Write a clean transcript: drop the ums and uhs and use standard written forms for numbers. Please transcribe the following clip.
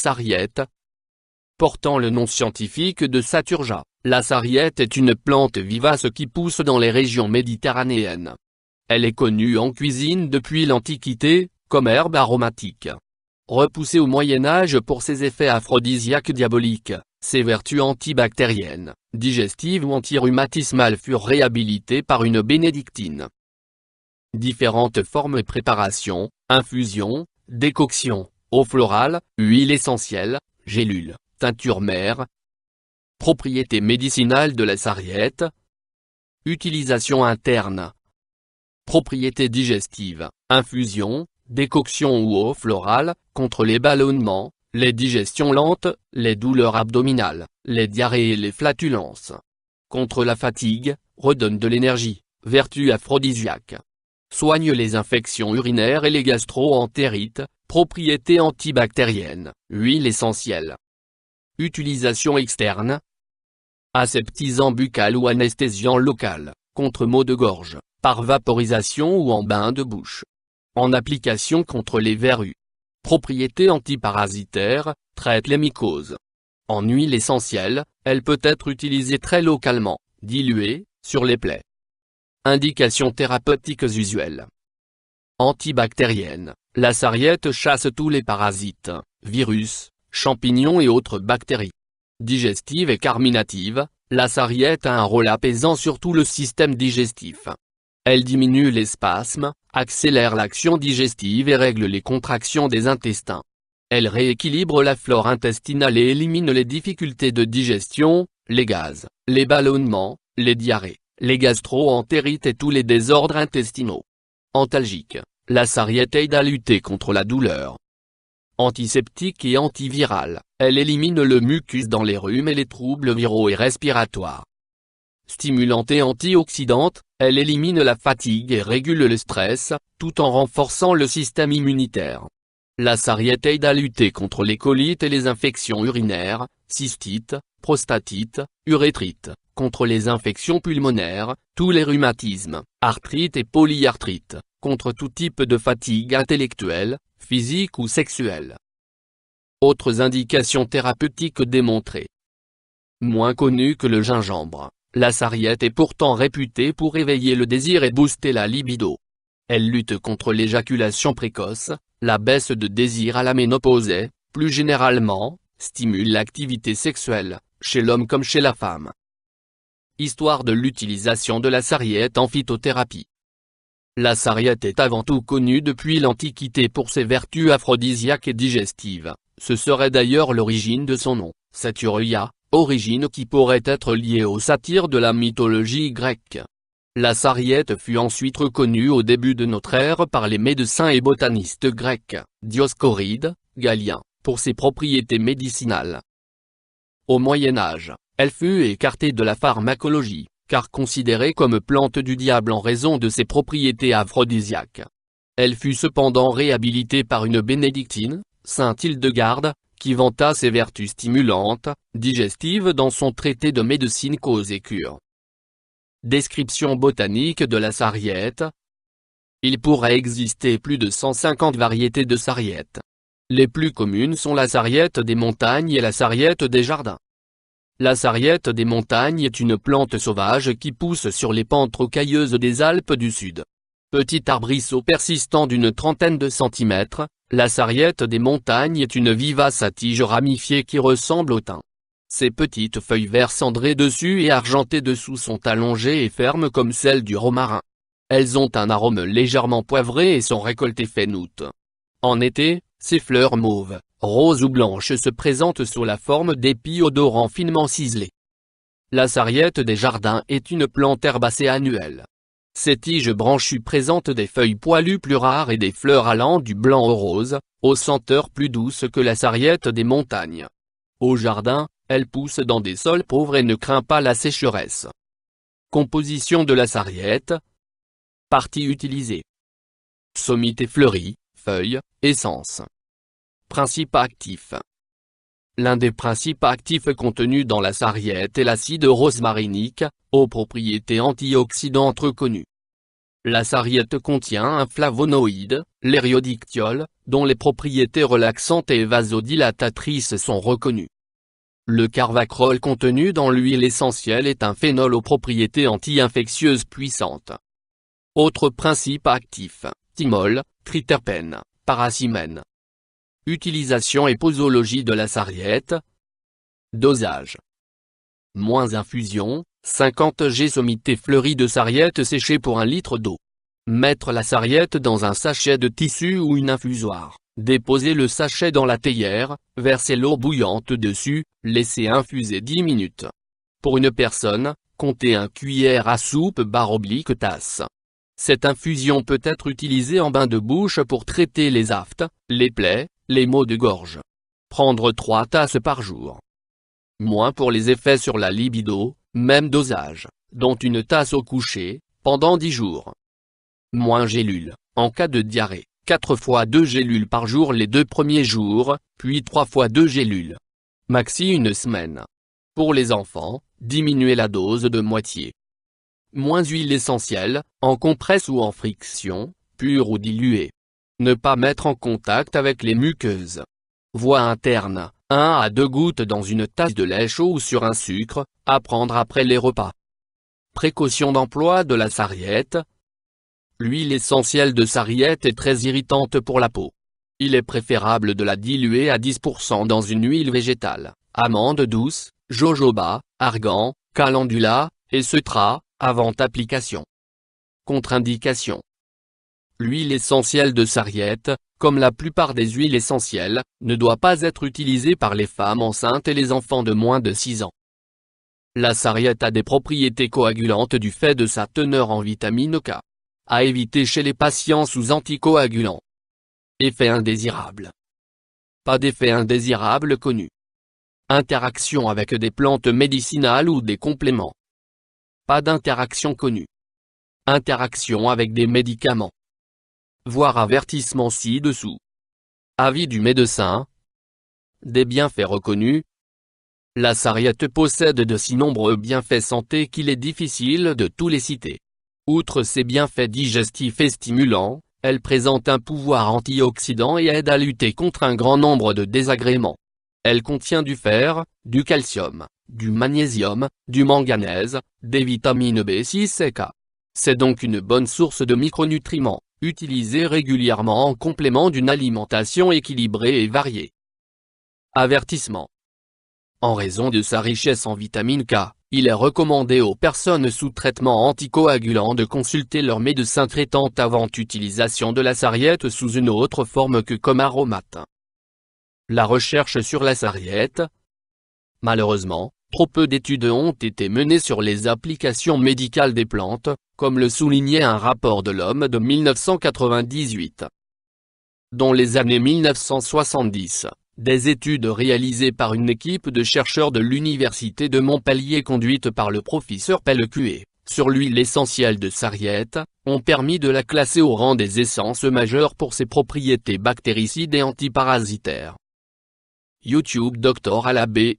sarriette. Portant le nom scientifique de Saturja, la sarriette est une plante vivace qui pousse dans les régions méditerranéennes. Elle est connue en cuisine depuis l'Antiquité, comme herbe aromatique. Repoussée au Moyen-Âge pour ses effets aphrodisiaques diaboliques, ses vertus antibactériennes, digestives ou antirhumatismales furent réhabilitées par une bénédictine. Différentes formes et préparations, infusion, décoction, eau florale, huile essentielle, gélules, teinture mère. Propriétés médicinales de la sarriette. Utilisation interne. Propriétés digestives, infusion, décoction ou eau florale, contre les ballonnements, les digestions lentes, les douleurs abdominales, les diarrhées et les flatulences. Contre la fatigue, redonne de l'énergie, vertu aphrodisiaque. Soigne les infections urinaires et les gastro-entérites, propriétés antibactériennes, huile essentielle. Utilisation externe. Aseptisant buccal ou anesthésiant local, contre maux de gorge, par vaporisation ou en bain de bouche. En application contre les verrues. Propriétés antiparasitaires, traite les mycoses. En huile essentielle, elle peut être utilisée très localement, diluée, sur les plaies. Indications thérapeutiques usuelles. Antibactérienne, la sarriette chasse tous les parasites, virus, champignons et autres bactéries. Digestive et carminative, la sarriette a un rôle apaisant sur tout le système digestif. Elle diminue les spasmes, accélère l'action digestive et règle les contractions des intestins. Elle rééquilibre la flore intestinale et élimine les difficultés de digestion, les gaz, les ballonnements, les diarrhées, les gastro-entérites et tous les désordres intestinaux. Antalgique, la sarriette aide à lutter contre la douleur. Antiseptique et antivirale, elle élimine le mucus dans les rhumes et les troubles viraux et respiratoires. Stimulante et antioxydante, elle élimine la fatigue et régule le stress, tout en renforçant le système immunitaire. La sarriette aide à lutter contre les colites et les infections urinaires, cystite, prostatite, urétrite, contre les infections pulmonaires, tous les rhumatismes, arthrite et polyarthrite, contre tout type de fatigue intellectuelle, physique ou sexuelle. Autres indications thérapeutiques démontrées. Moins connues que le gingembre, la sarriette est pourtant réputée pour éveiller le désir et booster la libido. Elle lutte contre l'éjaculation précoce, la baisse de désir à la ménopause et, plus généralement, stimule l'activité sexuelle, chez l'homme comme chez la femme. Histoire de l'utilisation de la sarriette en phytothérapie. La sarriette est avant tout connue depuis l'Antiquité pour ses vertus aphrodisiaques et digestives, ce serait d'ailleurs l'origine de son nom, Saturja, origine qui pourrait être liée aux satyres de la mythologie grecque. La sarriette fut ensuite reconnue au début de notre ère par les médecins et botanistes grecs, Dioscoride, Galien, pour ses propriétés médicinales. Au Moyen Âge, elle fut écartée de la pharmacologie, car considérée comme plante du diable en raison de ses propriétés aphrodisiaques. Elle fut cependant réhabilitée par une bénédictine, sainte Hildegarde, qui vanta ses vertus stimulantes, digestives dans son traité de médecine cause et cure. Description botanique de la sarriette. Il pourrait exister plus de 150 variétés de sarriette. Les plus communes sont la sarriette des montagnes et la sarriette des jardins. La sarriette des montagnes est une plante sauvage qui pousse sur les pentes rocailleuses des Alpes du Sud. Petit arbrisseau persistant d'une trentaine de centimètres, la sarriette des montagnes est une vivace à tige ramifiée qui ressemble au thym. Ses petites feuilles vert cendrées dessus et argentées dessous sont allongées et fermes comme celles du romarin. Elles ont un arôme légèrement poivré et sont récoltées fin août. En été, ses fleurs mauves, roses ou blanches se présentent sous la forme d'épis odorants finement ciselés. La sarriette des jardins est une plante herbacée annuelle. Ses tiges branchues présentent des feuilles poilues plus rares et des fleurs allant du blanc au rose, aux senteurs plus douces que la sarriette des montagnes. Au jardin, elle pousse dans des sols pauvres et ne craint pas la sécheresse. Composition de la sarriette. Parties utilisées. Sommité fleurie, feuilles, essence. Principes actifs. L'un des principes actifs contenus dans la sarriette est l'acide rosmarinique, aux propriétés antioxydantes reconnues. La sarriette contient un flavonoïde, l'ériodictiol, dont les propriétés relaxantes et vasodilatatrices sont reconnues. Le carvacrol contenu dans l'huile essentielle est un phénol aux propriétés anti-infectieuses puissantes. Autres principes actifs, thymol, triterpène, paracimène. Utilisation et posologie de la sarriette. Dosage. Infusion, 50 g sommité fleurie de sarriette séchée pour 1 litre d'eau. Mettre la sarriette dans un sachet de tissu ou une infusoire, déposer le sachet dans la théière, verser l'eau bouillante dessus, laisser infuser 10 minutes. Pour une personne, comptez 1 cuillère à soupe / tasse. Cette infusion peut être utilisée en bain de bouche pour traiter les aftes, les plaies, les maux de gorge. Prendre 3 tasses par jour. Pour les effets sur la libido, même dosage, dont 1 tasse au coucher, pendant 10 jours. Gélules, en cas de diarrhée, 4 fois 2 gélules par jour les 2 premiers jours, puis 3 fois 2 gélules. Maxi 1 semaine. Pour les enfants, diminuez la dose de moitié. Huile essentielle, en compresse ou en friction, pure ou diluée. Ne pas mettre en contact avec les muqueuses. Voie interne, 1 à 2 gouttes dans une tasse de lait chaud ou sur un sucre, à prendre après les repas. Précaution d'emploi de la sarriette. L'huile essentielle de sarriette est très irritante pour la peau. Il est préférable de la diluer à 10% dans une huile végétale, amande douce, jojoba, argan, calendula, et cetera, avant application. Contre-indication. L'huile essentielle de sarriette, comme la plupart des huiles essentielles, ne doit pas être utilisée par les femmes enceintes et les enfants de moins de 6 ans. La sarriette a des propriétés coagulantes du fait de sa teneur en vitamine K. À éviter chez les patients sous anticoagulants. Effet indésirable. Pas d'effet indésirable connu. Interaction avec des plantes médicinales ou des compléments. Pas d'interaction connue. Interaction avec des médicaments. Voir avertissement ci-dessous. Avis du médecin. Des bienfaits reconnus. La sarriette possède de si nombreux bienfaits santé qu'il est difficile de tous les citer. Outre ses bienfaits digestifs et stimulants, elle présente un pouvoir antioxydant et aide à lutter contre un grand nombre de désagréments. Elle contient du fer, du calcium, du magnésium, du manganèse, des vitamines B6 et K. C'est donc une bonne source de micronutriments, utilisée régulièrement en complément d'une alimentation équilibrée et variée. Avertissement. En raison de sa richesse en vitamine K, il est recommandé aux personnes sous traitement anticoagulant de consulter leur médecin traitant avant utilisation de la sarriette sous une autre forme que comme aromate. La recherche sur la sarriette. Malheureusement, trop peu d'études ont été menées sur les applications médicales des plantes, comme le soulignait un rapport de l'Homme de 1998. Dans les années 1970. Des études réalisées par une équipe de chercheurs de l'Université de Montpellier conduite par le professeur Pelletier, sur l'huile essentielle de sarriette, ont permis de la classer au rang des essences majeures pour ses propriétés bactéricides et antiparasitaires. YouTube Dr Alabé,